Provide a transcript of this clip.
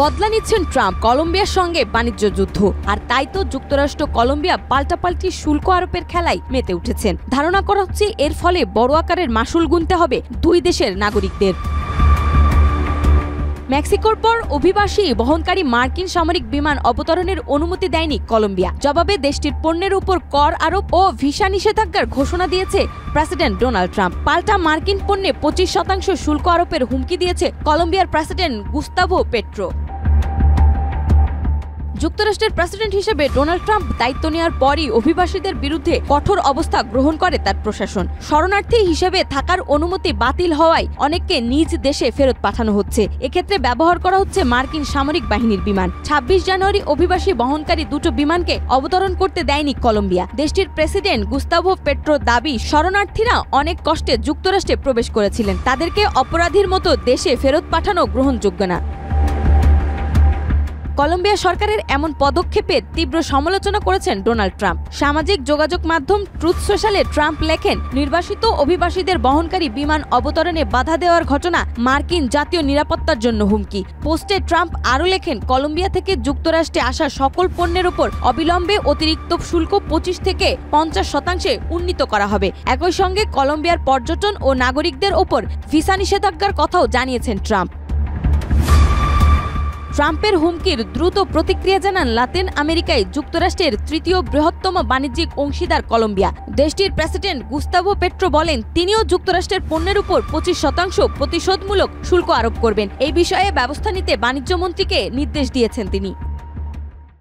বদলা নিচ্ছেন ট্রাম্প কলম্বিয়ার সঙ্গে বাণিজ্য যুদ্ধ। আর তাই তো যুক্তরাষ্ট্র কলম্বিয়া পাল্টাপাল্টি শুল্ক আরোপের খেলায় মেতে উঠেছেন। ধারণা করা হচ্ছে এর ফলে বড় আকারের মাশুল গুনতে হবে দুই দেশের নাগরিকদের। মেক্সিকোর পর অভিবাসী বহনকারী মার্কিন সামরিক বিমান অবতরণের অনুমতি দেয়নি কলম্বিয়া। জবাবে দেশটির পণ্যের উপর কর আরোপ ও ভিসা নিষেধাজ্ঞার ঘোষণা দিয়েছে প্রেসিডেন্ট ডোনাল্ড ট্রাম্প। পাল্টা মার্কিন পণ্যে 25% শুল্ক আরোপের হুমকি দিয়েছে কলম্বিয়ার প্রেসিডেন্ট গুস্তাভো পেট্রো। যুক্তরাষ্ট্রের প্রেসিডেন্ট হিসেবে ডোনাল্ড ট্রাম্প দায়িত্ব নেওয়ার পরই অভিবাসীদের বিরুদ্ধে কঠোর অবস্থা গ্রহণ করে তার প্রশাসন। শরণার্থী হিসেবে থাকার অনুমতি বাতিল হওয়ায় অনেককে নিজ দেশে ফেরত পাঠানো হচ্ছে। এক্ষেত্রে ব্যবহার করা হচ্ছে মার্কিন সামরিক বাহিনীর বিমান। 26 জানুয়ারি অভিবাসী বহনকারী দুটো বিমানকে অবতরণ করতে দেয়নি কলম্বিয়া। দেশটির প্রেসিডেন্ট গুস্তাভো পেট্রোর দাবি, শরণার্থীরা অনেক কষ্টে যুক্তরাষ্ট্রে প্রবেশ করেছিলেন, তাদেরকে অপরাধীর মতো দেশে ফেরত পাঠানো গ্রহণযোগ্য না। কলম্বিয়া সরকারের এমন পদক্ষেপের তীব্র সমালোচনা করেছেন ডোনাল্ড ট্রাম্প। সামাজিক যোগাযোগ মাধ্যম ট্রুথ সোশ্যালে ট্রাম্প লেখেন, নির্বাসিত অভিবাসীদের বহনকারী বিমান অবতরণে বাধা দেওয়ার ঘটনা মার্কিন জাতীয় নিরাপত্তার জন্য হুমকি। পোস্টে ট্রাম্প আরও লেখেন, কলম্বিয়া থেকে যুক্তরাষ্ট্রে আসা সকল পণ্যের উপর অবিলম্বে অতিরিক্ত শুল্ক 25 থেকে 50% উন্নীত করা হবে। একই সঙ্গে কলম্বিয়ার পর্যটন ও নাগরিকদের ওপর ভিসা নিষেধাজ্ঞার কথাও জানিয়েছেন ট্রাম্প। ট্রাম্পের হুমকির দ্রুত প্রতিক্রিয়া জানান লাতিন আমেরিকায় যুক্তরাষ্ট্রের তৃতীয় বৃহত্তম বাণিজ্যিক অংশীদার কলম্বিয়া। দেশটির প্রেসিডেন্ট গুস্তাভো পেট্রো বলেন, তিনিও যুক্তরাষ্ট্রের পণ্যের উপর 25% প্রতিশোধমূলক শুল্ক আরোপ করবেন। এই বিষয়ে ব্যবস্থা নিতে বাণিজ্য মন্ত্রীকে নির্দেশ দিয়েছেন তিনি।